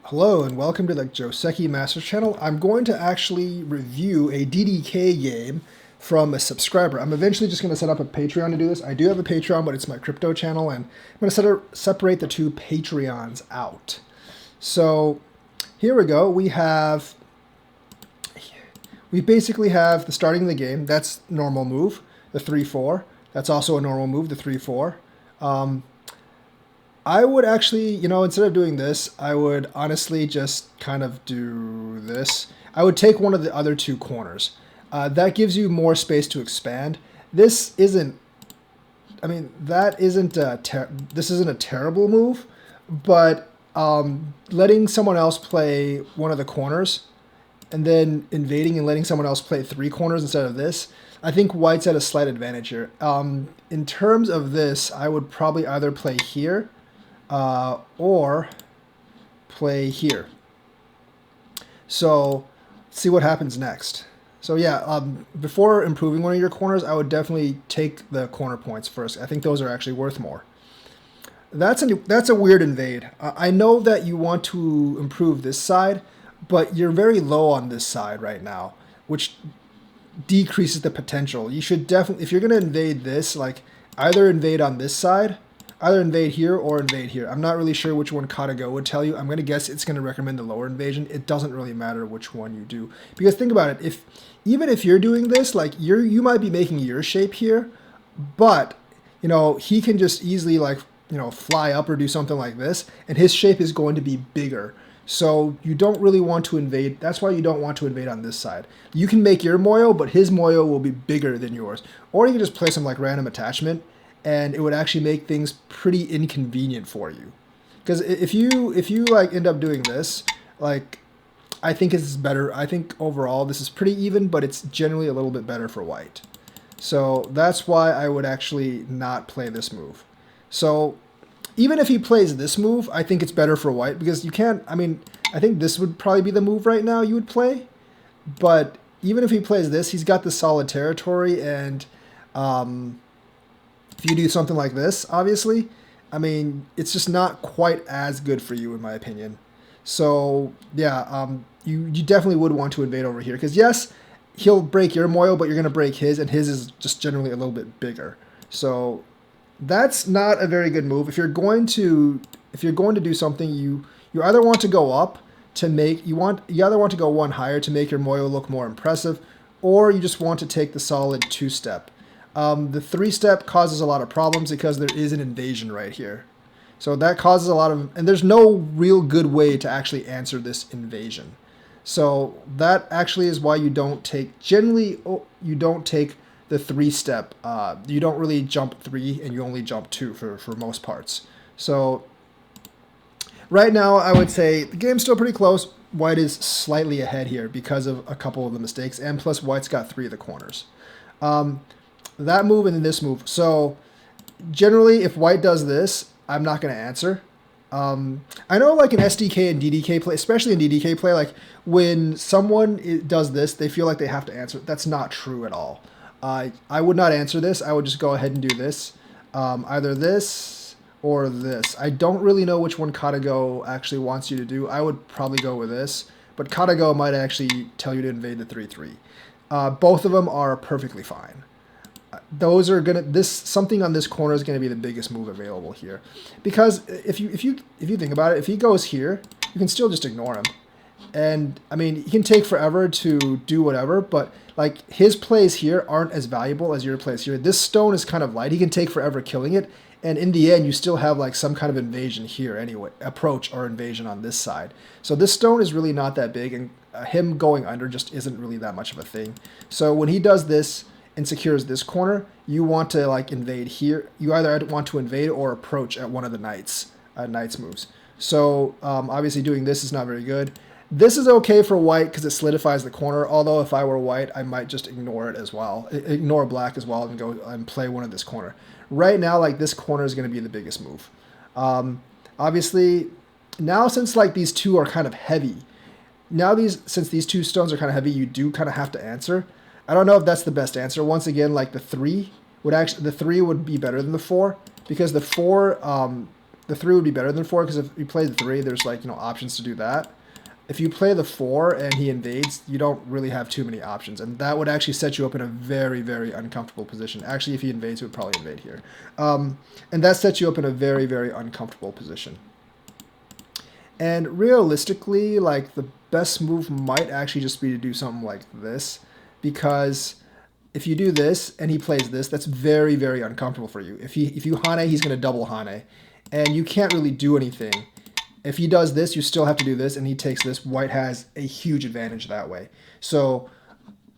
Hello and welcome to the Joseki Master Channel. I'm going to actually review a DDK game from a subscriber. I'm eventually just going to set up a Patreon to do this. I do have a Patreon, but it's my crypto channel, and I'm going to separate the two Patreons out. So here we go. We basically have the starting of the game. That's normal move, the 3-4. That's also a normal move, the 3-4. I would actually, instead of doing this, I would honestly just kind of do this. I would take one of the other two corners. That gives you more space to expand. This isn't this isn't a terrible move, but letting someone else play one of the corners and then invading and letting someone else play three corners instead of this, I think white's at a slight advantage here. In terms of this, I would probably either play here, or play here. So see what happens next. So yeah, before improving one of your corners, I would definitely take the corner points first. I think those are actually worth more. That's a weird invade. I know that you want to improve this side, but you're very low on this side right now, which decreases the potential. You should definitely, if you're going to invade this, like either invade on this side, either invade here or invade here. I'm not really sure which one Katago would tell you. I'm going to guess it's going to recommend the lower invasion. It doesn't really matter which one you do. Because think about it, even if you're doing this, like you might be making your shape here, but he can just easily fly up or do something like this, and his shape is going to be bigger. So you don't really want to invade. That's why you don't want to invade on this side. You can make your moyo, but his moyo will be bigger than yours. Or you can just play some random attachment, and it would actually make things pretty inconvenient for you. Because if you end up doing this, I think it's better. I think overall this is pretty even, but it's generally a little bit better for white. So that's why I would actually not play this move. So even if he plays this move, I think it's better for white, because you can't, I think this would probably be the move right now you would play. But even if he plays this, he's got the solid territory, and if you do something like this, obviously, it's just not quite as good for you, in my opinion. So yeah, you definitely would want to invade over here, because yes, he'll break your moyo, but you're going to break his, and his is just generally a little bit bigger. So that's not a very good move. If you're going to do something, you either want to go up to make you either want to go one higher to make your moyo look more impressive, or you just want to take the solid 2-step. The 3-step causes a lot of problems because there is an invasion right here. So that causes a lot of, and there's no real good way to actually answer this invasion. So that actually is why you don't take, generally, you don't take the 3-step. You don't really jump 3, and you only jump 2 for most parts. So right now, I would say the game's still pretty close. White is slightly ahead here because of a couple of the mistakes, and plus white's got 3 of the corners. That move and then this move. So generally, if white does this, I'm not going to answer. I know in SDK and DDK play, especially in DDK play, when someone does this, they feel like they have to answer. That's not true at all. I would not answer this. I would just go ahead and do this. Either this or this. I don't really know which one Katago actually wants you to do. I would probably go with this, but Katago might actually tell you to invade the 3-3. Both of them are perfectly fine. Those are something on this corner is gonna be the biggest move available here, because if you think about it, if he goes here, you can still just ignore him, and he can take forever to do whatever, but his plays here aren't as valuable as your plays here. This stone is kind of light. He can take forever killing it, and in the end, you still have some kind of invasion here anyway, approach or invasion on this side. So this stone is really not that big, and him going under just isn't really that much of a thing. So when he does this and secures this corner, you want to invade here. You either want to invade or approach at one of the knight's moves. So obviously doing this is not very good. This is okay for white because it solidifies the corner, although if I were white, I might just ignore it as well. Ignore black as well and go and play one of this corner. Right now, this corner is going to be the biggest move. Obviously, now since these two are kind of heavy, since these two stones are kind of heavy, you do kind of have to answer. I don't know if that's the best answer. Once again, the 3 would be better than the 4, because the the 3 would be better than 4, because if you play the 3, there's like, options to do that. If you play the 4 and he invades, you don't really have too many options, and that would actually set you up in a very, very uncomfortable position. Actually, if he invades, he would probably invade here. And that sets you up in a very, very uncomfortable position. And realistically, like, the best move might actually just be to do something like this, because if you do this and he plays this, that's very, very uncomfortable for you. If you Hane, he's going to double Hane, and you can't really do anything. If he does this, you still have to do this, and he takes this. White has a huge advantage that way. So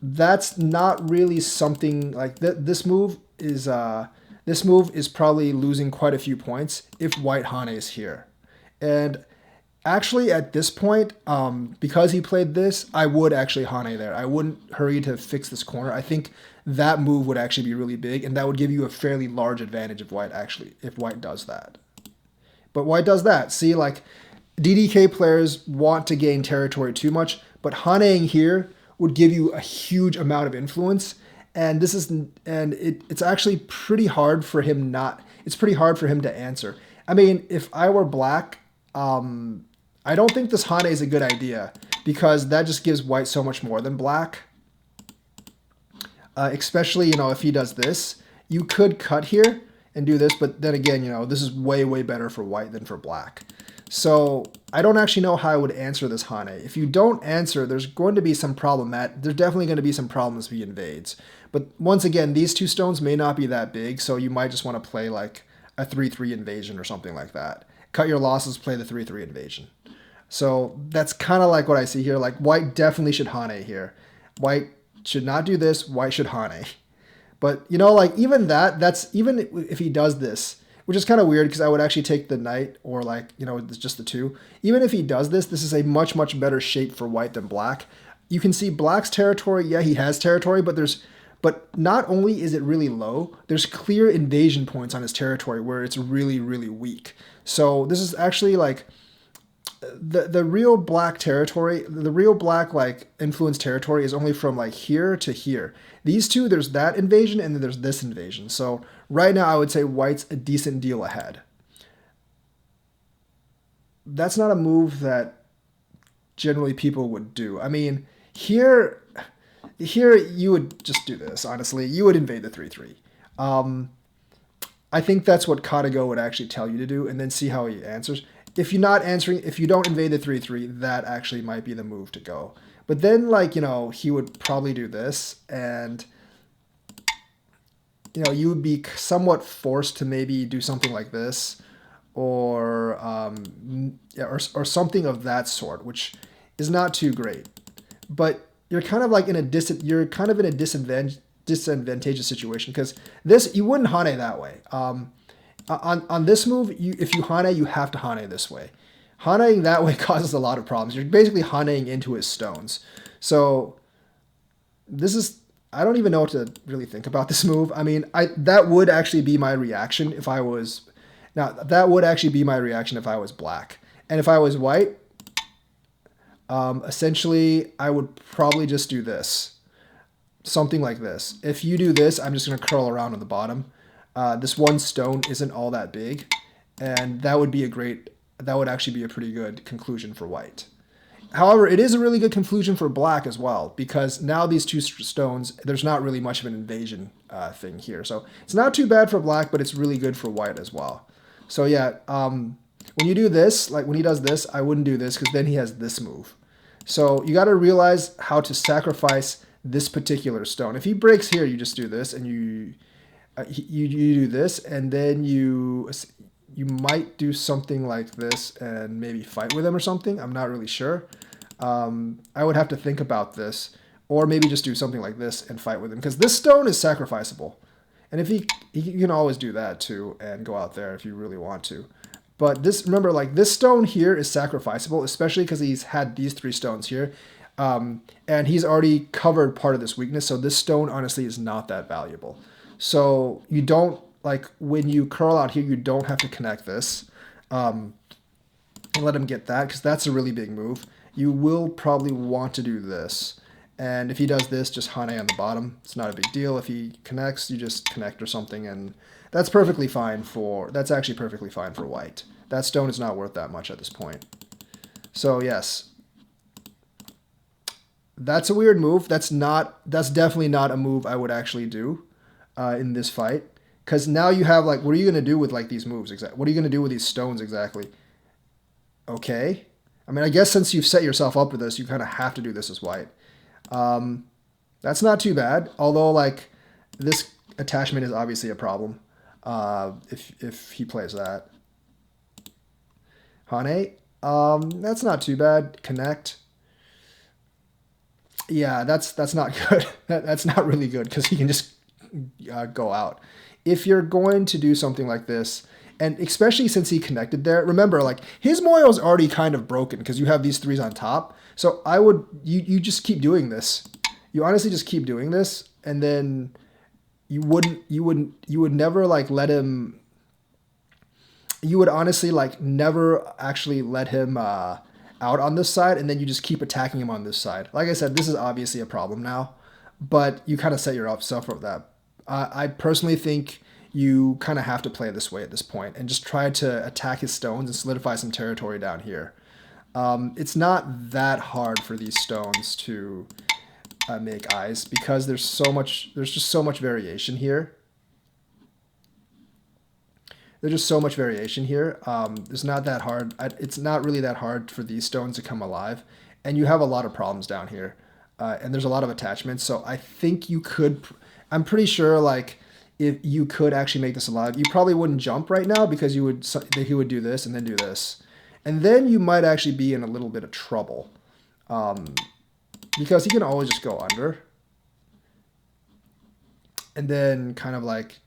that's not really something like this move is probably losing quite a few points if White Hane is here. And actually, at this point, because he played this, I would actually Hane there. I wouldn't hurry to fix this corner. I think that move would actually be really big, and that would give you a fairly large advantage if White does that. But White does that. See, like, DDK players want to gain territory too much, but Haneing here would give you a huge amount of influence, and it's actually pretty hard for him to answer. I mean, if I were Black, I don't think this Hane is a good idea, because that just gives White so much more than Black. Especially, if he does this, you could cut here and do this, but then again, this is way, way better for White than for Black. So I don't actually know how I would answer this Hane. If you don't answer, there's going to be some there's definitely going to be some problems if he invades. But once again, these 2 stones may not be that big, so you might just want to play like a 3-3 invasion or something like that. Cut your losses, play the 3-3 invasion. So that's kind of like what I see here. Like, White definitely should Hane here. White should not do this. White should Hane. But, like, even even if he does this, which is kind of weird because I would actually take the knight or, like, it's just the 2. Even if he does this, this is a much, much better shape for White than Black. You can see Black's territory. Yeah, he has territory, but not only is it really low, there's clear invasion points on his territory where it's really, really weak. So this is actually, like, the real Black territory, the real Black, like, influence territory is only from, like, here to here. These 2, there's that invasion and then there's this invasion. So right now I would say White's a decent deal ahead. That's not a move that generally people would do. I mean, here you would just do this, honestly. You would invade the 3-3. I think that's what Katago would actually tell you to do, and then see how he answers. If you don't invade the 3-3, that actually might be the move to go. But then, like, he would probably do this, and, you would be somewhat forced to maybe do something like this, or something of that sort, which is not too great. But you're kind of like in a disadvantageous situation, because this, you wouldn't Hane that way. On this move, if you Hane, you have to Hane this way. Haneing that way causes a lot of problems. You're basically Haneing into his stones. So this is, I don't even know what to really think about this move. I mean, that would actually be my reaction if I was Black. And if I was White, essentially I would probably just do this. Something like this. If you do this, I'm just going to curl around on the bottom. This 1 stone isn't all that big, and that would actually be a pretty good conclusion for White. However, it is a really good conclusion for Black as well, because now these 2 stones, there's not really much of an invasion thing here. So it's not too bad for Black, but it's really good for White as well. So yeah, when you do this, like when he does this, I wouldn't do this, because then he has this move. So you got to realize how to sacrifice this particular stone. If he breaks here, you just do this, and you do this, and then you might do something like this and maybe fight with him or something. I'm not really sure. I would have to think about this, or maybe just do something like this and fight with him, because this stone is sacrificable. And if he can always do that too and go out there if you really want to. But this, remember, like, this stone here is sacrificable, especially because he's had these 3 stones here. And he's already covered part of this weakness, so this stone honestly is not that valuable. So you don't, like, when you curl out here, you don't have to connect this and let him get that, because that's a really big move. You will probably want to do this. And if he does this, just Hane on the bottom. It's not a big deal. If he connects, you just connect or something, and that's actually perfectly fine for White. That stone is not worth that much at this point. So yes, that's a weird move. That's definitely not a move I would actually do in this fight. Because now you have, like, what are you going to do with, like, these moves exactly? What are you going to do with these stones exactly? Okay. I mean, I guess since you've set yourself up with this, you kind of have to do this as white. That's not too bad. Although, like, this attachment is obviously a problem if he plays that. Hane. That's not too bad. Connect. Yeah, that's not good. That's not really good because he can just go out. If you're going to do something like this, and especially since he connected there, remember, like, his Moyo is already kind of broken because you have these threes on top. So I would, you just keep doing this. You honestly just keep doing this, and then you would never, like, let him, you would honestly, like, never actually let him out on this side, and then you just keep attacking him on this side. Like I said, this is obviously a problem now, but you kind of set yourself up for that. I personally think you kind of have to play this way at this point and just try to attack his stones and solidify some territory down here. It's not that hard for these stones to make eyes because there's just so much variation here. There's just so much variation here. It's not that hard. It's not really that hard for these stones to come alive, and you have a lot of problems down here, and there's a lot of attachments. So I think you could. I'm pretty sure, like, if you could actually make this alive, you probably wouldn't jump right now because he would do this and then do this, and then you might actually be in a little bit of trouble, because he can always just go under, and then kind of, like,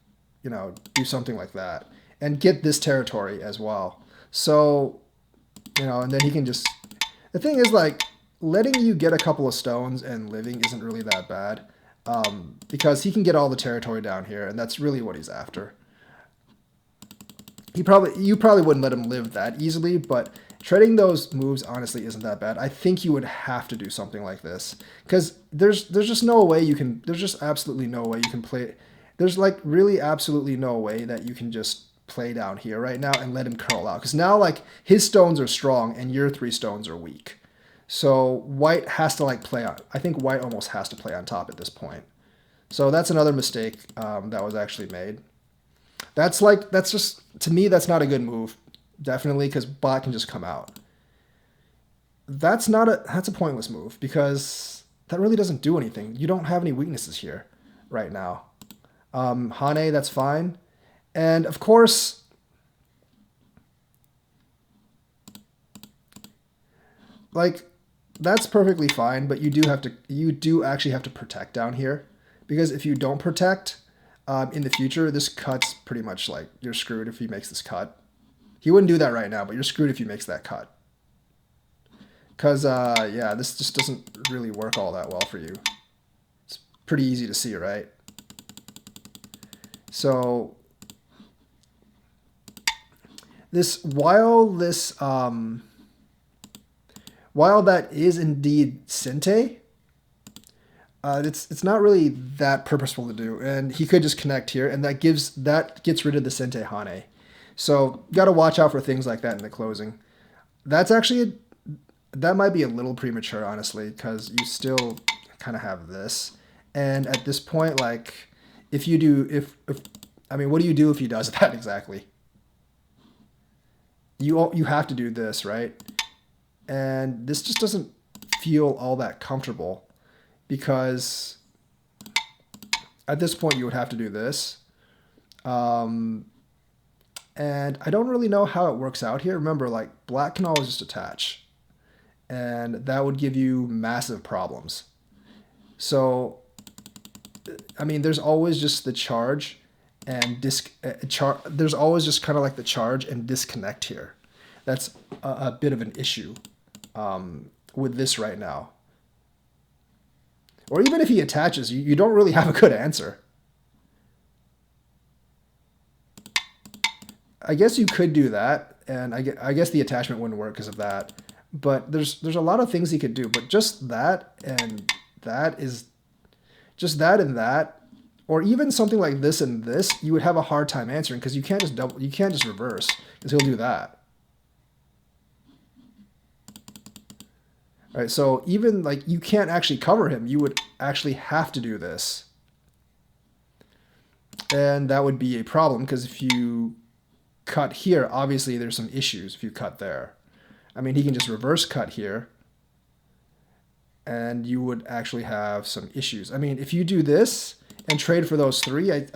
you know, do something like that and get this territory as well. So, you know, and then he can just. The thing is, like, letting you get a couple of stones and living isn't really that bad. Because he can get all the territory down here, and that's really what he's after. You probably wouldn't let him live that easily, but trading those moves honestly isn't that bad. I think you would have to do something like this because there's just no way you can. There's just absolutely no way you can play. There's, like, really absolutely no way that you can just play down here right now and let him curl out because now, like, his stones are strong and your 3 stones are weak. So white has to, like, play on. I think white almost has to play on top at this point. So that's another mistake that was actually made. That's just, to me, that's not a good move. Definitely, because black can just come out. That's a pointless move because that really doesn't do anything. You don't have any weaknesses here right now. Hane, that's fine. And of course, like, that's perfectly fine, but you do actually have to protect down here, because if you don't protect in the future, this cut's pretty much, like, you're screwed if he makes this cut. He wouldn't do that right now, but you're screwed if he makes that cut. Because, yeah, this just doesn't really work all that well for you. It's pretty easy to see, right? So, while that is indeed Sente, it's not really that purposeful to do, and he could just connect here, and that gets rid of the Sente Hane. So got to watch out for things like that in the closing. That might be a little premature, honestly, because you still kind of have this, and at this point, like, what do you do if he does that exactly? You have to do this, right? And this just doesn't feel all that comfortable because at this point you would have to do this. And I don't really know how it works out here. Remember, like, black can always just attach, and that would give you massive problems. So, I mean, there's always just the charge and there's always just kind of like the charge and disconnect here. That's a bit of an issue with this right now. Or even if he attaches, you don't really have a good answer. I guess you could do that, and I guess the attachment wouldn't work because of that. But there's a lot of things he could do, but just that and that is just that and that, or even something like this and this, you would have a hard time answering because you can't just reverse because he'll do that. Right, so even like you can't actually cover him. You would actually have to do this. And that would be a problem because if you cut here, obviously there's some issues if you cut there. I mean, he can just reverse cut here and you would actually have some issues. I mean, if you do this and trade for those three, I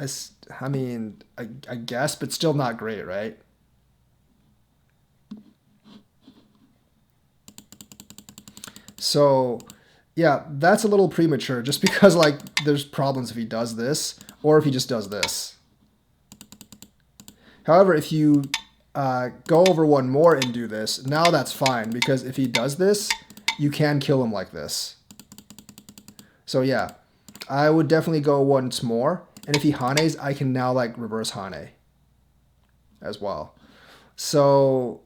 mean, I guess, but still not great, right? So, yeah, that's a little premature just because, like, there's problems if he does this or if he just does this. However, if you go over one more and do this, now that's fine because if he does this, you can kill him like this. So, yeah, I would definitely go once more. And if he Hanes, I can now, like, reverse Hane as well. So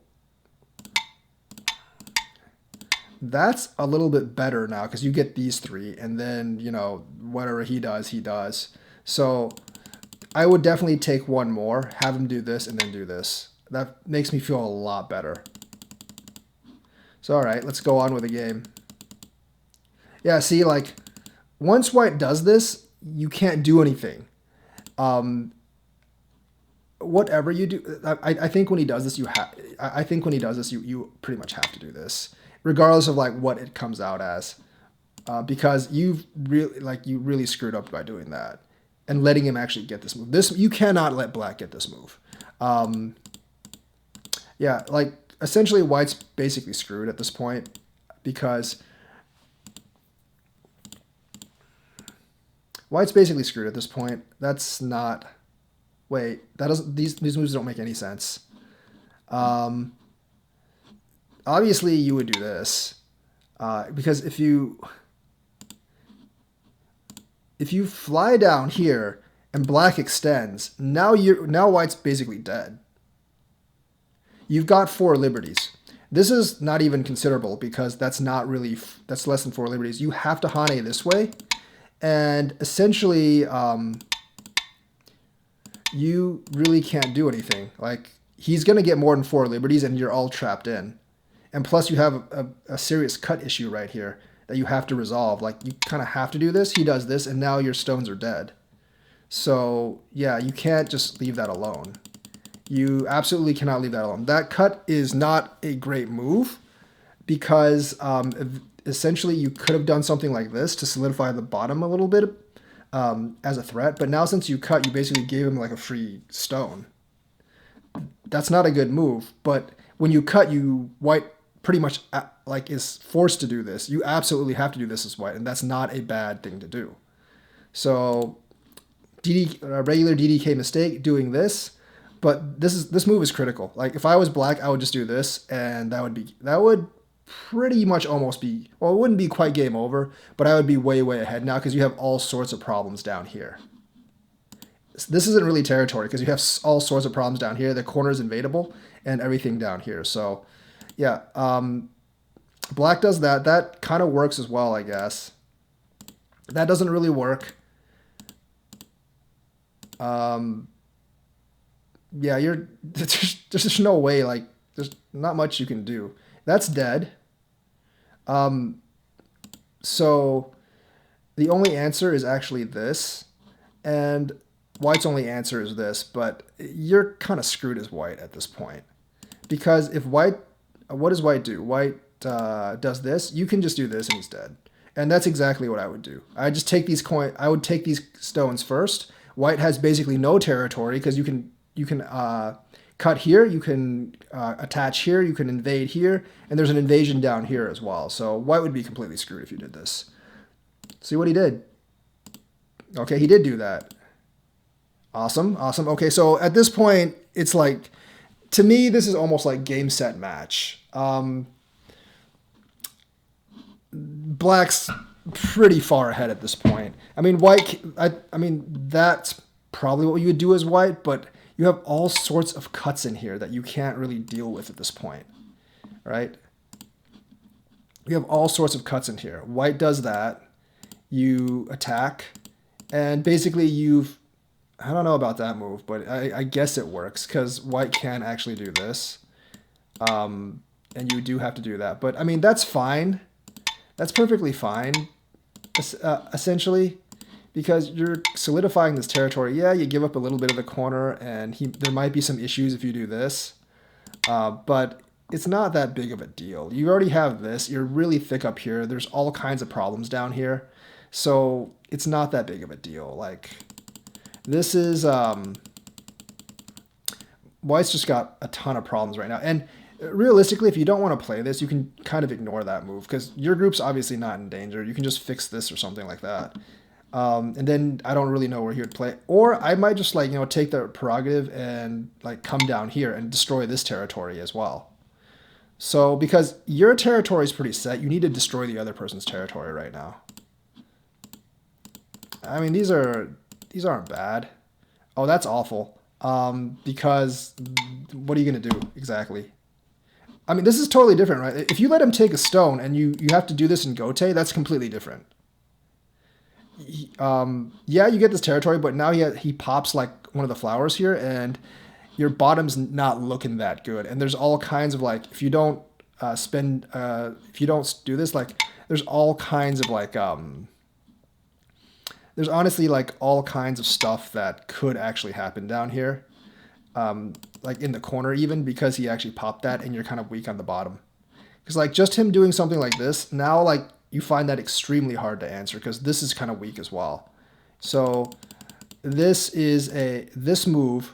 that's a little bit better now because you get these three and then, you know, whatever he does, he does. So I would definitely take one more, have him do this and then do this. That makes me feel a lot better. So, all right, let's go on with the game. Yeah, see, like, once white does this, you can't do anything. Whatever you do, I think when he does this, I think when he does this, you pretty much have to do this, regardless of like what it comes out as, because you really screwed up by doing that and letting him actually get this move. You cannot let black get this move. Yeah, like essentially white's basically screwed at this point because white's basically screwed at this point. That's not. Wait, that doesn't. These moves don't make any sense. Obviously, you would do this because if you fly down here and black extends, now white's basically dead. You've got 4 liberties. This is not even considerable because that's less than 4 liberties. You have to Hane this way, and essentially. You really can't do anything. Like, he's going to get more than 4 liberties and you're all trapped in. And plus you have a serious cut issue right here that you have to resolve. Like, you kind of have to do this. He does this and now your stones are dead. So, yeah, you can't just leave that alone. You absolutely cannot leave that alone. That cut is not a great move because essentially you could have done something like this to solidify the bottom a little bit. As a threat, but now since you cut, you basically gave him like a free stone. That's not a good move, but when you cut, white pretty much like is forced to do this. You absolutely have to do this as white, and that's not a bad thing to do. So, regular DDK mistake doing this, but this move is critical. Like if I was black, I would just do this, and that would pretty much almost be, well, it wouldn't be quite game over, but I would be way ahead now because you have all sorts of problems down here. This isn't really territory because you have all sorts of problems down here. The corner is invadable and everything down here. So yeah, black does that. That kind of works as well, I guess. That doesn't really work. Yeah, there's just no way, like there's not much you can do. That's dead. So the only answer is actually this, and white's only answer is this, but you're kind of screwed as white at this point. Because if white, what does white do? White does this, you can just do this and he's dead. And that's exactly what I would do. I would take these stones first. White has basically no territory because you can cut here, you can attach here, you can invade here, and there's an invasion down here as well. So white would be completely screwed if you did this. See what he did. Okay, he did do that. Awesome. Okay, so at this point, it's like, to me, this is almost like game, set, match. Black's pretty far ahead at this point. I mean, white, I mean, that's probably what you would do as white, but you have all sorts of cuts in here that you can't really deal with at this point, right? You have all sorts of cuts in here. White does that. You attack, and basically I don't know about that move, but I guess it works because white can actually do this. And you do have to do that. But, I mean, that's fine. That's perfectly fine, essentially, because you're solidifying this territory. Yeah, you give up a little bit of the corner, and there might be some issues if you do this, but it's not that big of a deal. You already have this. You're really thick up here. There's all kinds of problems down here, so it's not that big of a deal. Like, this is White's just got a ton of problems right now, and realistically, if you don't want to play this, you can kind of ignore that move because your group's obviously not in danger. You can just fix this or something like that. And then I don't really know where he would play. Or I might just like, take the prerogative and like come down here and destroy this territory as well. So because your territory is pretty set, you need to destroy the other person's territory right now. I mean, these aren't bad. Oh, that's awful. Because what are you going to do exactly? I mean, this is totally different, right? If you let him take a stone and you have to do this in Gote, that's completely different. Yeah, you get this territory, but now he pops like one of the flowers here, and your bottom's not looking that good. And there's all kinds of like, if you don't if you don't do this, like, there's all kinds of like, there's honestly like all kinds of stuff that could actually happen down here. Like in the corner even, because he actually popped that and you're kind of weak on the bottom. Because like just him doing something like this, now like you find that extremely hard to answer because this is kind of weak as well. So this move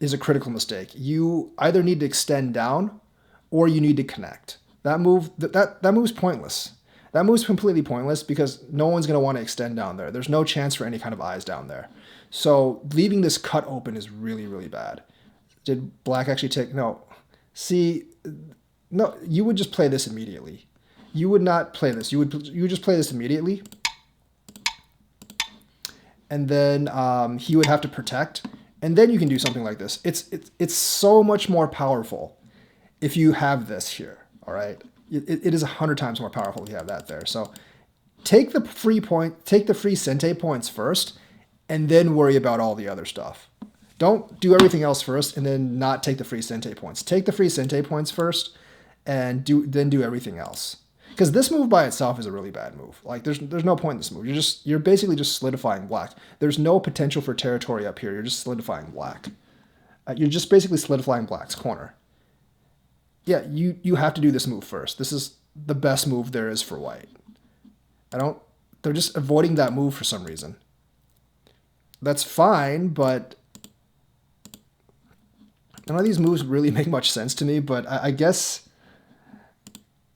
is a critical mistake. You either need to extend down or you need to connect. That move's pointless. That move's completely pointless because no one's going to want to extend down there. There's no chance for any kind of eyes down there. So leaving this cut open is really, really bad. Did black actually take... No. See, no, you would just play this immediately. You would not play this. You would just play this immediately. And then he would have to protect. And then you can do something like this. It's so much more powerful if you have this here, all right? It is 100 times more powerful if you have that there. So take the free Sente points first, and then worry about all the other stuff. Don't do everything else first and then not take the free Sente points. Take the free Sente points first and then do everything else. Because this move by itself is a really bad move. Like there's no point in this move. You're basically just solidifying black. There's no potential for territory up here. You're just solidifying black. You're just basically solidifying black's corner. Yeah, you have to do this move first. This is the best move there is for white. They're just avoiding that move for some reason. That's fine, but none of these moves really make much sense to me, but I guess,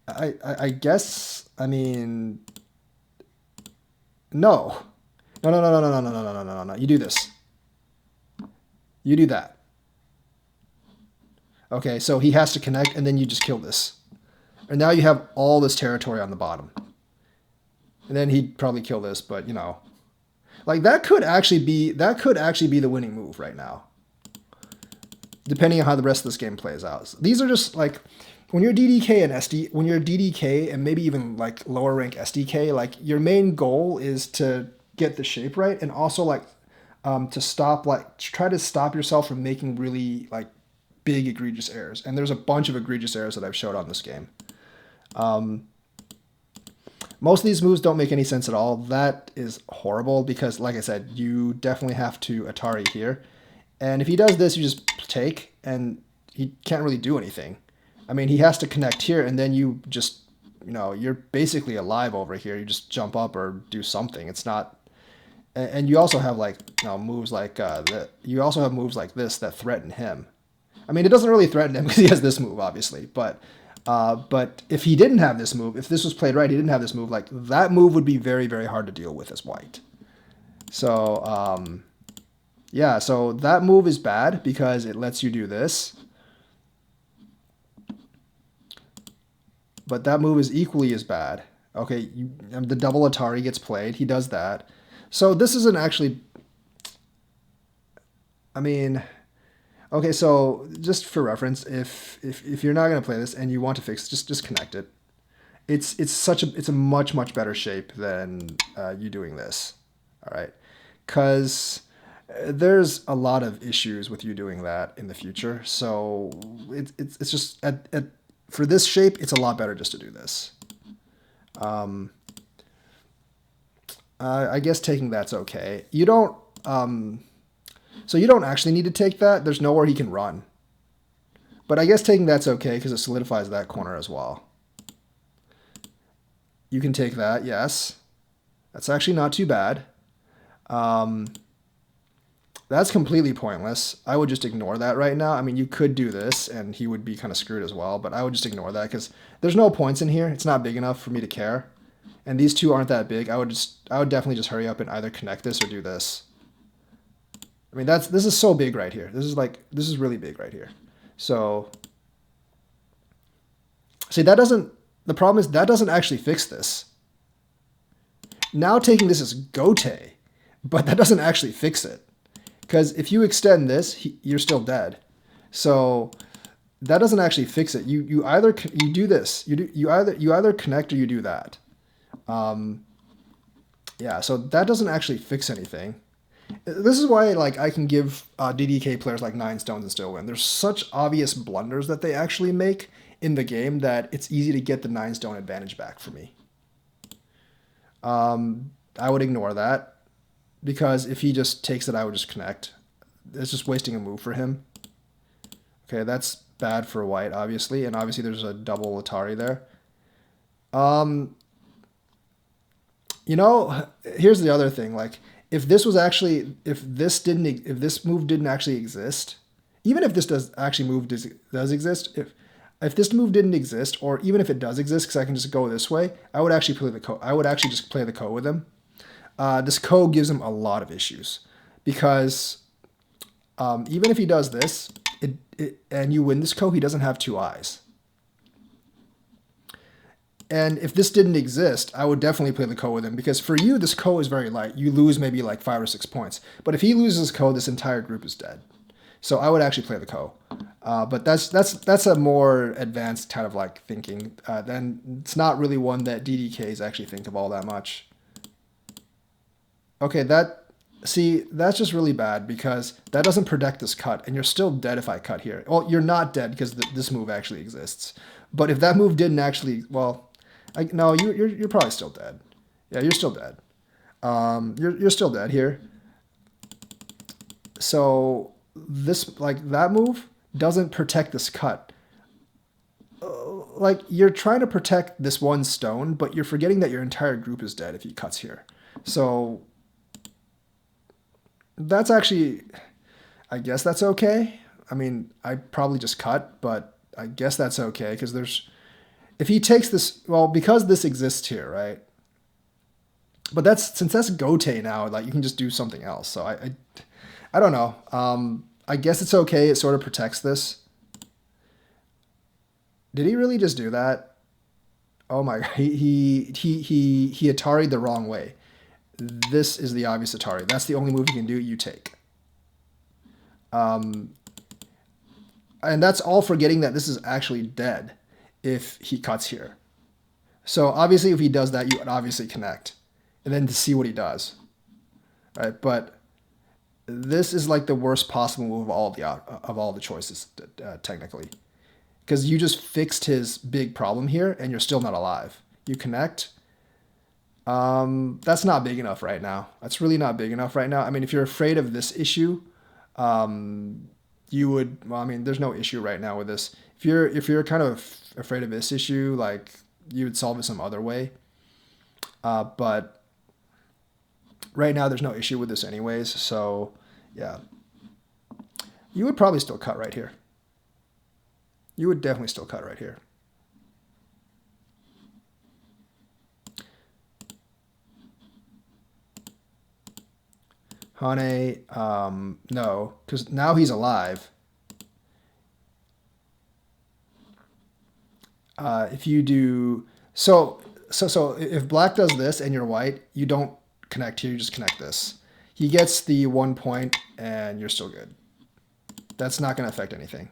I mean, no. No. You do this. You do that. Okay, so he has to connect, and then you just kill this. And now you have all this territory on the bottom. And then he'd probably kill this, but, like that could actually be the winning move right now, depending on how the rest of this game plays out. So these are just like when you're DDK and maybe even like lower rank SDK, like your main goal is to get the shape right and also like try to stop yourself from making really like big egregious errors. And there's a bunch of egregious errors that I've showed on this game. Most of these moves don't make any sense at all. That is horrible because, like I said, you definitely have to Atari here. And if he does this, you just take, and he can't really do anything. I mean, he has to connect here, and then you just, you're basically alive over here. You just jump up or do something. It's not... And you also have, like, moves like... you also have moves like this that threaten him. I mean, it doesn't really threaten him because he has this move, obviously, but if he didn't have this move, if this was played right, he didn't have this move, like that move would be very, very hard to deal with as white. So, yeah, so that move is bad because it lets you do this. But that move is equally as bad. Okay, the double Atari gets played. He does that. So this isn't actually... I mean... Okay, so just for reference, if you're not going to play this and you want to fix it, just connect it. It's a much better shape than you doing this. All right, because there's a lot of issues with you doing that in the future. So it's just for this shape, it's a lot better just to do this. I guess taking that's okay. You don't, so you don't actually need to take that. There's nowhere he can run. But I guess taking that's okay because it solidifies that corner as well. You can take that, yes. That's actually not too bad. That's completely pointless. I would just ignore that right now. I mean, you could do this, and he would be kind of screwed as well, but I would just ignore that because there's no points in here. It's not big enough for me to care. And these two aren't that big. I would definitely just hurry up and either connect this or do this. I mean, this is so big right here. This is really big right here. So, see, the problem is that doesn't actually fix this. Now taking this is gote, but that doesn't actually fix it. Because if you extend this, you're still dead. So that doesn't actually fix it. You either do this. You either connect or you do that. Yeah. So that doesn't actually fix anything. This is why I can give DDK players like 9 stones and still win. There's such obvious blunders that they actually make in the game that it's easy to get the 9 stone advantage back for me. I would ignore that. Because if he just takes it, I would just connect. It's just wasting a move for him. Okay, that's bad for white, obviously. And obviously there's a double Atari there. You know, here's the other thing. If this move didn't actually exist, even if this does exist, if this move didn't exist, or even if it does exist, because I can just go this way, I would actually play the ko. I would actually just play the ko with him. This ko gives him a lot of issues because even if he does this and you win this ko, he doesn't have 2 eyes. And if this didn't exist, I would definitely play the ko with him because for you, this ko is very light. You lose maybe 5 or 6 points. But if he loses ko, this entire group is dead. So I would actually play the ko. But that's a more advanced kind of thinking. Then it's not really one that DDKs actually think of all that much. Okay, that's just really bad because that doesn't protect this cut, and you're still dead if I cut here. Well, you're not dead because this move actually exists. But if that move didn't actually, well, no, you're probably still dead. Yeah, you're still dead. You're still dead here. So this that move doesn't protect this cut. You're trying to protect this 1 stone, but you're forgetting that your entire group is dead if he cuts here. So that's actually, I guess that's okay. I mean, I probably just cut, but I guess that's okay because if he takes this, well, because this exists here, right? But since that's gote now, you can just do something else. So I don't know. I guess it's okay. It sort of protects this. Did he really just do that? Oh my God, he Atari'd the wrong way. This is the obvious Atari. That's the only move you can do. You take. And that's all forgetting that this is actually dead if he cuts here. So obviously if he does that, you would obviously connect. And then to see what he does. Right? But this is the worst possible move of all the choices, technically. Because you just fixed his big problem here and you're still not alive. You connect. That's not big enough right now. That's really not big enough right now. I mean, if you're afraid of this issue, you would, well, I mean, there's no issue right now with this. If you're kind of afraid of this issue, you would solve it some other way. But right now there's no issue with this anyways. So yeah, you would probably still cut right here. You would definitely still cut right here. Hane, no, because now he's alive. If you do so if black does this and you're white, you don't connect here. You just connect this. He gets the 1 point, and you're still good. That's not going to affect anything.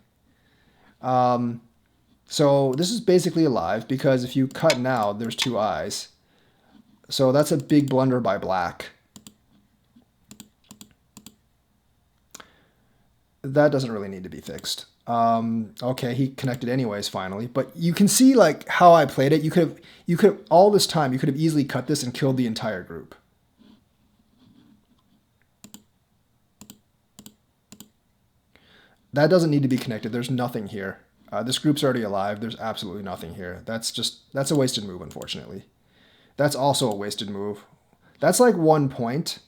So this is basically alive because if you cut now, there's 2 eyes. So that's a big blunder by black. That doesn't really need to be fixed. Okay, he connected anyways finally. But you can see like how I played it. You could have all this time you could have easily cut this and killed the entire group. That doesn't need to be connected. There's nothing here. This group's already alive. There's absolutely nothing here. That's a wasted move, unfortunately. That's also a wasted move. That's like 1 point.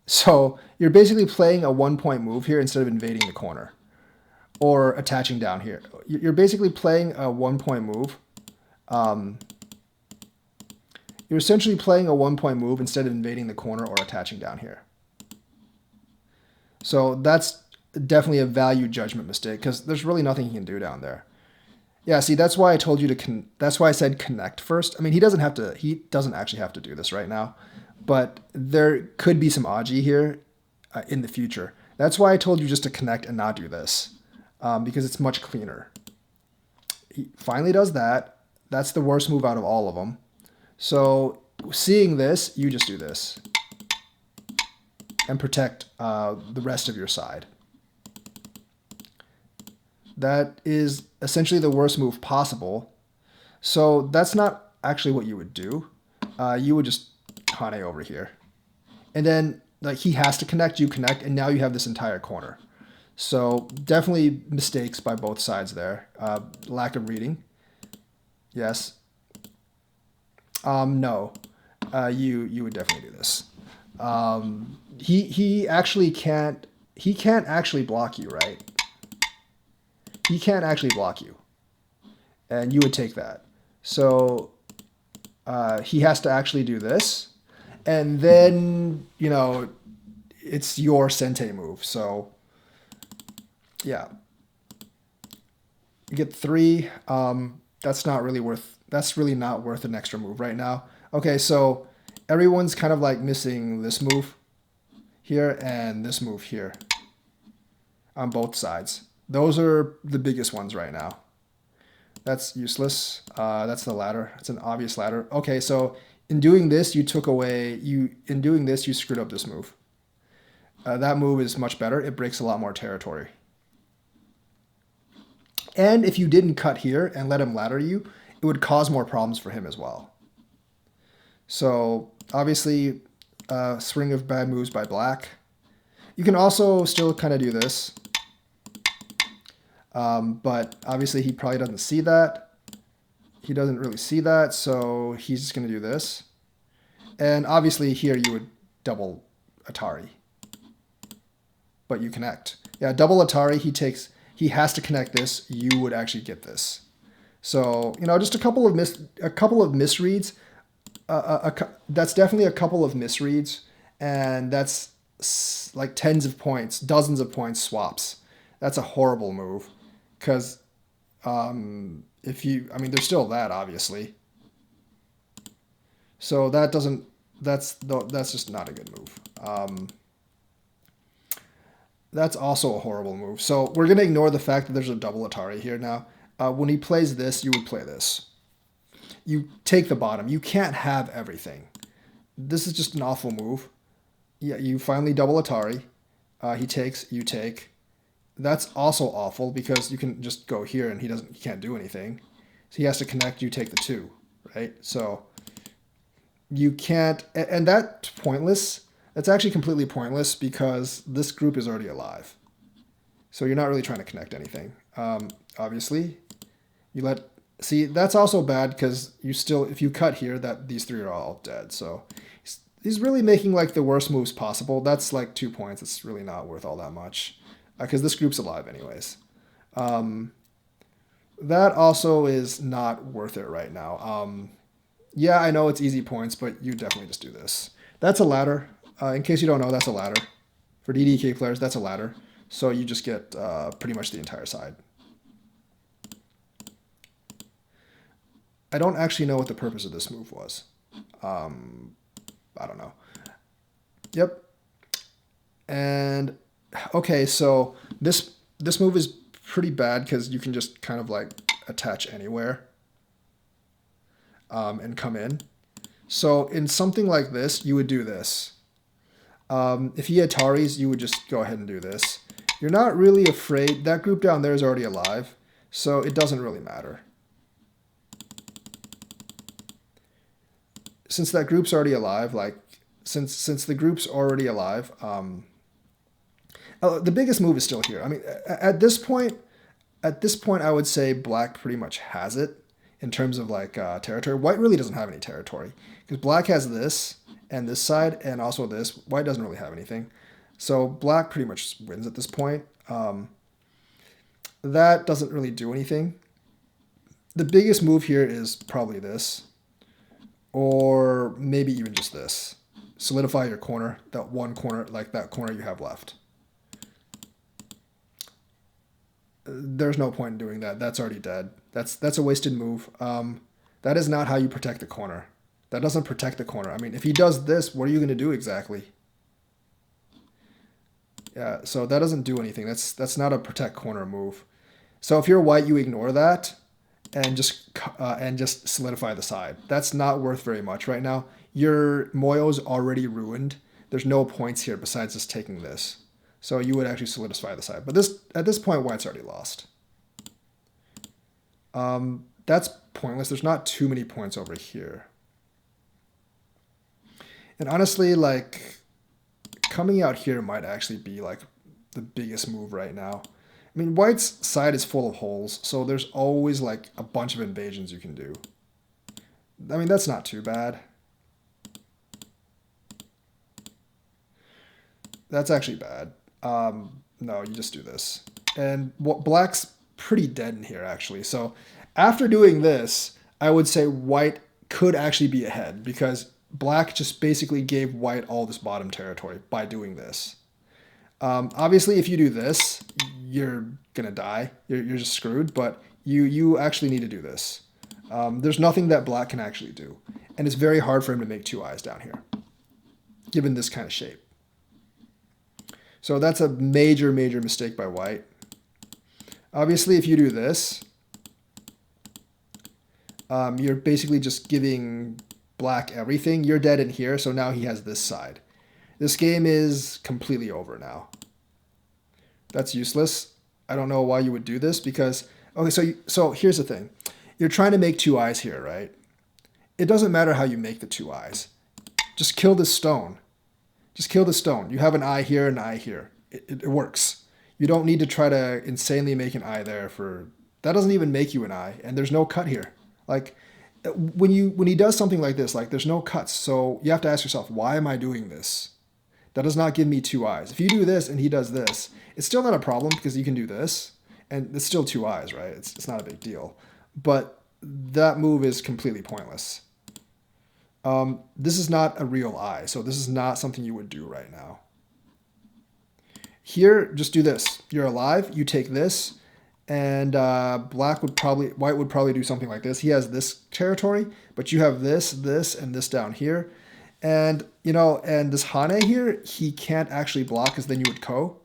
So you're basically playing a 1 point move here instead of invading the corner or attaching down here. You're basically playing a 1 point move. You're essentially playing a 1 point move instead of invading the corner or attaching down here. So that's definitely a value judgment mistake because there's really nothing he can do down there. Yeah, see, that's why I told you to. That's why I said connect first. I mean, he doesn't have to. He doesn't actually have to do this right now, but there could be some Aji here in the future. That's why I told you just to connect and not do this, because it's much cleaner. He finally does that. That's the worst move out of all of them. So seeing this, you just do this and protect the rest of your side. That is essentially the worst move possible. So that's not actually what you would do. You would just Hane over here. And then like he has to connect, you connect, and now you have this entire corner. So definitely mistakes by both sides there. Lack of reading. Yes. No. You would definitely do this. He actually can't actually block you, right? He can't actually block you. And you would take that. So he has to actually do this. And then, you know, it's your Sente move. So, yeah. You get 3. That's really not worth an extra move right now. Okay, so everyone's kind of like missing this move here and this move here on both sides. Those are the biggest ones right now. That's useless. That's the ladder. It's an obvious ladder. Okay, so in doing this, you screwed up this move. That move is much better. It breaks a lot more territory. And if you didn't cut here and let him ladder you, it would cause more problems for him as well. So obviously, string of bad moves by black. You can also still kind of do this. But obviously he probably doesn't see that. He doesn't really see that, so he's just going to do this. And obviously here you would double Atari. But you connect. Yeah, double Atari, he has to connect this. You would actually get this. So, you know, just a couple of misreads. That's definitely a couple of misreads, and that's like tens of points, dozens of points swaps. That's a horrible move. Because there's still that, obviously. So that's just not a good move. That's also a horrible move. So we're going to ignore the fact that there's a double Atari here now. When he plays this, you would play this. You take the bottom. You can't have everything. This is just an awful move. Yeah, you finally double Atari. He takes, you take. That's also awful because you can just go here and he can't do anything. So he has to connect, you take the 2, right? So you can't, and that's pointless. That's actually completely pointless because this group is already alive. So you're not really trying to connect anything. Obviously, see, that's also bad because if you cut here, these 3 are all dead. So he's really making like the worst moves possible. That's like 2 points. It's really not worth all that much. Because this group's alive anyways. That also is not worth it right now. Yeah, I know it's easy points, but you definitely just do this. That's a ladder. In case you don't know, that's a ladder. For DDK players, that's a ladder. So you just get pretty much the entire side. I don't actually know what the purpose of this move was. I don't know. Yep. And okay, so this move is pretty bad because you can just kind of like attach anywhere and come in. So in something like this, you would do this. If he Ataris, you would just go ahead and do this. You're not really afraid. That group down there is already alive, so it doesn't really matter. Since that group's already alive, like, since the group's already alive, the biggest move is still here. I mean, at this point, I would say black pretty much has it in terms of like territory. White really doesn't have any territory because black has this and this side and also this. White doesn't really have anything. So black pretty much wins at this point. That doesn't really do anything. The biggest move here is probably this, or maybe even just this. Solidify your corner, that one corner, like that corner you have left. There's no point in doing that. That's already dead. That's a wasted move. That is not how you protect the corner. That doesn't protect the corner. I mean, if he does this, what are you going to do exactly? Yeah, so that doesn't do anything. That's not a protect corner move. So if you're white, you ignore that and just solidify the side. That's not worth very much right now. Your Moyo's already ruined. There's no points here besides just taking this. So you would actually solidify the side. But at this point, white's already lost. That's pointless. There's not too many points over here. And honestly, like, coming out here might actually be like the biggest move right now. I mean, white's side is full of holes, so there's always like a bunch of invasions you can do. I mean, that's not too bad. That's actually bad. No, you just do this. And what black's pretty dead in here, actually. So after doing this, I would say white could actually be ahead because black just basically gave white all this bottom territory by doing this. Obviously, if you do this, you're going to die. You're just screwed, but you actually need to do this. There's nothing that black can actually do. And it's very hard for him to make two eyes down here, given this kind of shape. So that's a major, major mistake by white. Obviously, if you do this, you're basically just giving black everything. You're dead in here, so now he has this side. This game is completely over now. That's useless. I don't know why you would do this because, okay, so here's the thing. You're trying to make two eyes here, right? It doesn't matter how you make the two eyes. Just kill this stone. Just kill the stone. You have an eye here and an eye here. It works. You don't need to try to insanely make an eye there for... That doesn't even make you an eye, and there's no cut here. Like, when he does something like this, like, there's no cuts, so you have to ask yourself, why am I doing this? That does not give me two eyes. If you do this and he does this, it's still not a problem because you can do this, and it's still two eyes, right? It's not a big deal. But that move is completely pointless. This is not a real eye, so this is not something you would do right now. Here, just do this. You're alive, you take this, and white would probably do something like this. He has this territory, but you have this, and this down here. And, and this Hane here, he can't actually block because then you would ko.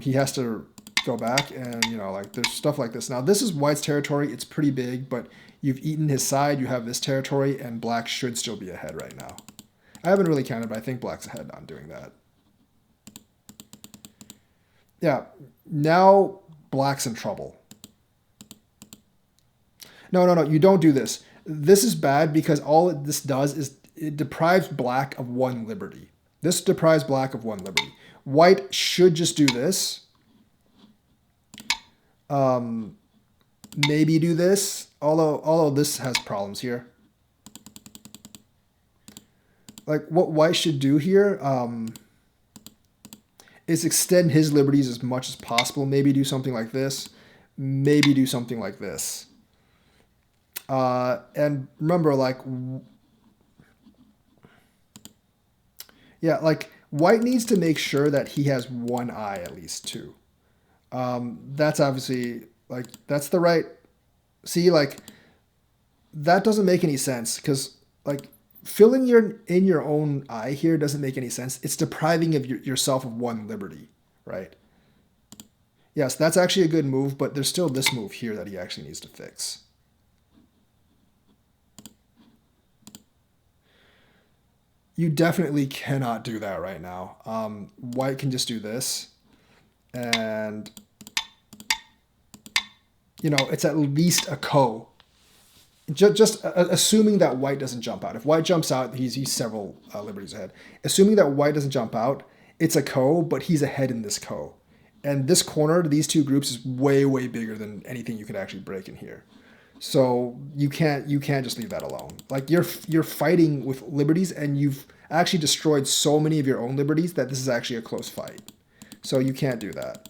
He has to go back and, like there's stuff like this. Now, this is white's territory. It's pretty big, but you've eaten his side. You have this territory, and black should still be ahead right now. I haven't really counted, but I think black's ahead on doing that. Yeah, now black's in trouble. No, you don't do this. This is bad because all this does is it deprives black of one liberty. This deprives black of one liberty. White should just do this. Maybe do this, although this has problems here. Like what white should do here is extend his liberties as much as possible. Maybe do something like this. Maybe do something like this. And remember, like, yeah, like white needs to make sure that he has one eye at least too. That's obviously like, that's the right, see, like that doesn't make any sense because like filling in your own eye here doesn't make any sense. It's depriving of yourself of one liberty, right? Yes, that's actually a good move, but there's still this move here that he actually needs to fix. You definitely cannot do that right now. White can just do this, And, you know, it's at least a ko. Just assuming that white doesn't jump out. If white jumps out, he's several liberties ahead. Assuming that white doesn't jump out, it's a ko, but he's ahead in this ko. And this corner, these two groups, is way, way bigger than anything you could actually break in here. So you can't just leave that alone. Like you're fighting with liberties, and you've actually destroyed so many of your own liberties that this is actually a close fight. So you can't do that.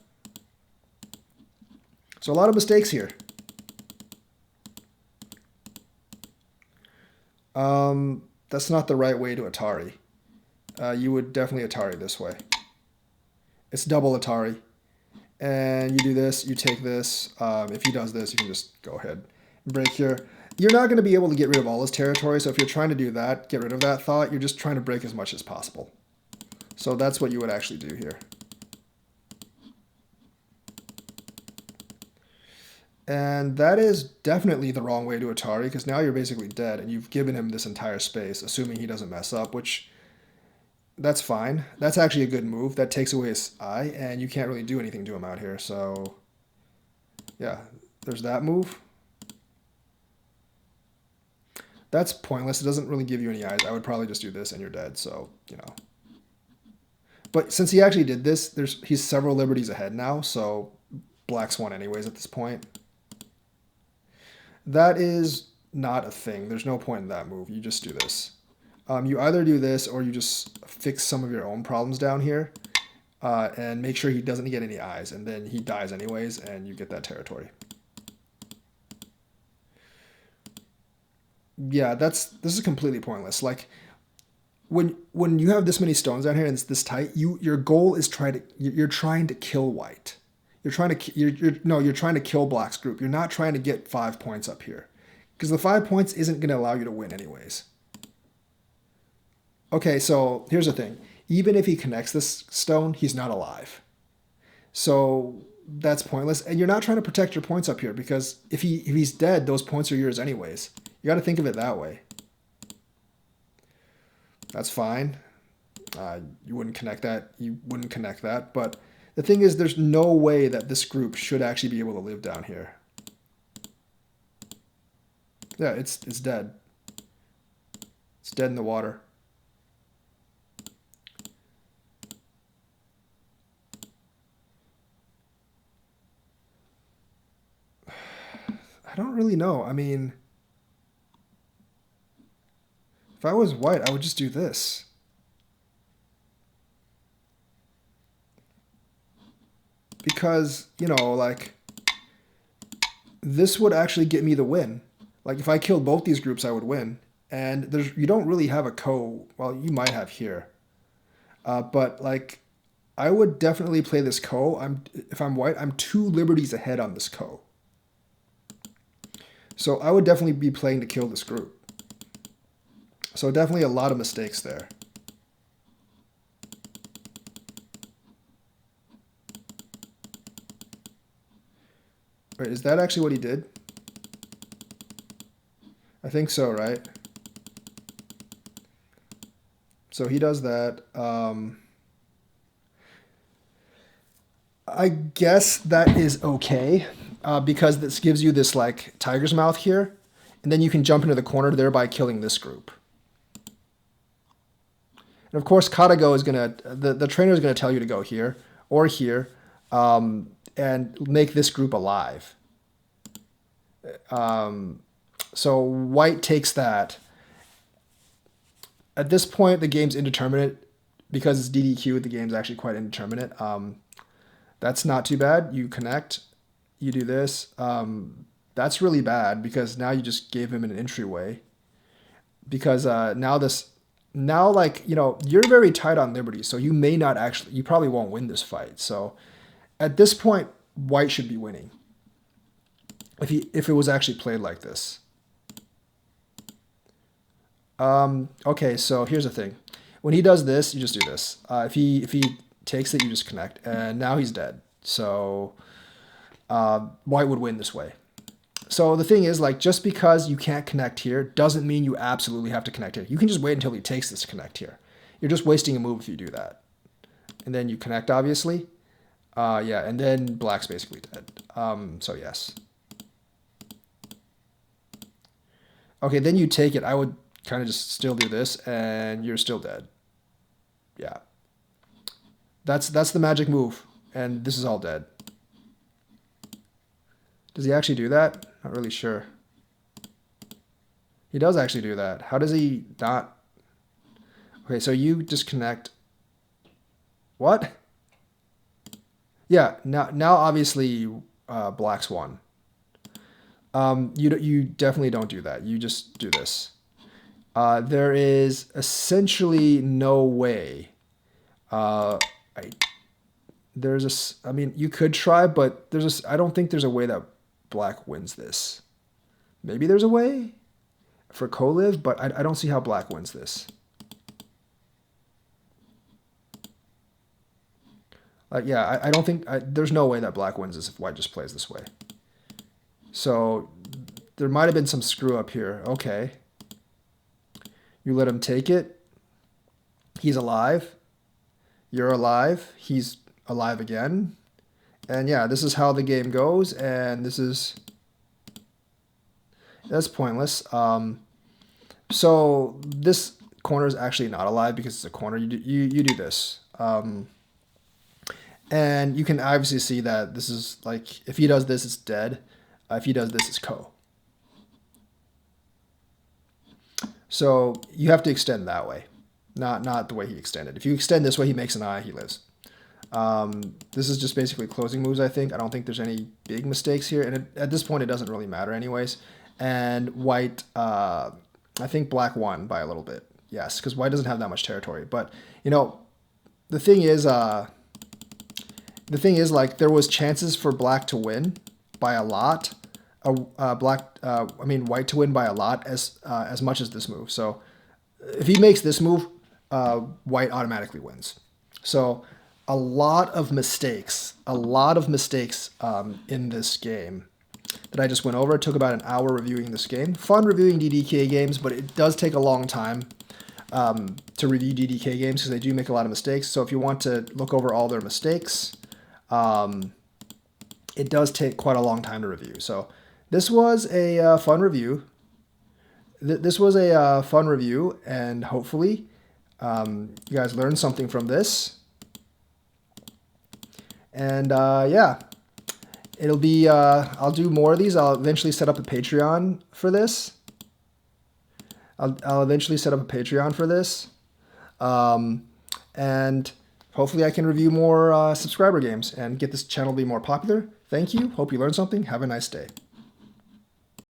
So a lot of mistakes here. That's not the right way to Atari. You would definitely Atari this way. It's double Atari. And you do this, you take this. If he does this, you can just go ahead and break here. You're not going to be able to get rid of all his territory, so if you're trying to do that, get rid of that thought, you're just trying to break as much as possible. So that's what you would actually do here. And that is definitely the wrong way to Atari, because now you're basically dead, and you've given him this entire space, assuming he doesn't mess up, which, that's fine. That's actually a good move. That takes away his eye, and you can't really do anything to him out here, so yeah, there's that move. That's pointless. It doesn't really give you any eyes. I would probably just do this, and you're dead, so, you know. But since he actually did this, he's several liberties ahead now, so black's won anyways at this point. That is not a thing. There's no point in that move. You just do this. You either do this or you just fix some of your own problems down here and make sure he doesn't get any eyes, and then he dies anyways, and you get that territory. Yeah, this is completely pointless. Like when you have this many stones down here and it's this tight, your goal is you're trying to kill white. You're trying to kill black's group. You're not trying to get 5 points up here, because the 5 points isn't going to allow you to win anyways. Okay, so here's the thing. Even if he connects this stone, he's not alive. So that's pointless. And you're not trying to protect your points up here, because if he's dead, those points are yours anyways. You got to think of it that way. That's fine. You wouldn't connect that. You wouldn't connect that. But the thing is, there's no way that this group should actually be able to live down here. Yeah, it's dead. It's dead in the water. I don't really know. I mean, if I was white, I would just do this. Because, you know, like, this would actually get me the win. Like, if I killed both these groups, I would win. And you don't really have a ko. Well, you might have here. But, like, I would definitely play this ko. If I'm white, I'm 2 liberties ahead on this ko. So I would definitely be playing to kill this group. So definitely a lot of mistakes there. Wait, is that actually what he did? I think so, right? So he does that. I guess that is okay, because this gives you this like tiger's mouth here, and then you can jump into the corner, thereby killing this group. And of course, Katago is gonna the trainer is gonna tell you to go here or here, and make this group alive. So white takes that. At this point, the game's indeterminate. Because it's DDQ, the game's actually quite indeterminate. That's not too bad. You connect, you do this. That's really bad, because now you just gave him an entryway. Because now like, you know, you're very tight on liberty, so you probably won't win this fight. So at this point, white should be winning. If it was actually played like this. Okay, so here's the thing. When he does this, you just do this. If he takes it, you just connect, and now he's dead. So white would win this way. So the thing is, like, just because you can't connect here doesn't mean you absolutely have to connect here. You can just wait until he takes this to connect here. You're just wasting a move if you do that. And then you connect, obviously. Yeah, and then black's basically dead. So yes. Okay, then you take it. I would kind of just still do this, and you're still dead. Yeah. That's the magic move, and this is all dead. Does he actually do that? Not really sure. He does actually do that. How does he not? Okay, so you disconnect. What? Yeah, now obviously black's won. You definitely don't do that. You just do this. There is essentially no way. I mean, you could try, but I don't think there's a way that black wins this. Maybe there's a way for co-live, but I don't see how black wins this. Yeah, I don't think there's no way that black wins this if white just plays this way. So there might have been some screw up here. Okay. You let him take it. He's alive. You're alive. He's alive again. And yeah, this is how the game goes. And that's pointless. So this corner is actually not alive because it's a corner. You do this. And you can obviously see that this is like, if he does this, it's dead. If he does this, it's ko. So you have to extend that way, not the way he extended. If you extend this way, he makes an eye, he lives. This is just basically closing moves, I think. I don't think there's any big mistakes here. And at this point, it doesn't really matter anyways. And white, I think black won by a little bit. Yes, because white doesn't have that much territory. But, you know, the thing is like there was chances for black to win by a lot. White to win by a lot as much as this move. So if he makes this move, white automatically wins. So a lot of mistakes in this game that I just went over. It took about an hour reviewing this game. Fun reviewing DDK games, but it does take a long time to review DDK games because they do make a lot of mistakes. So if you want to look over all their mistakes, it does take quite a long time to review. So this was a fun review. This was a fun review, and hopefully you guys learned something from this. And yeah, it'll be, I'll do more of these. I'll eventually set up a Patreon for this. I'll eventually set up a Patreon for this. And hopefully I can review more subscriber games and get this channel to be more popular. Thank you. Hope you learned something. Have a nice day.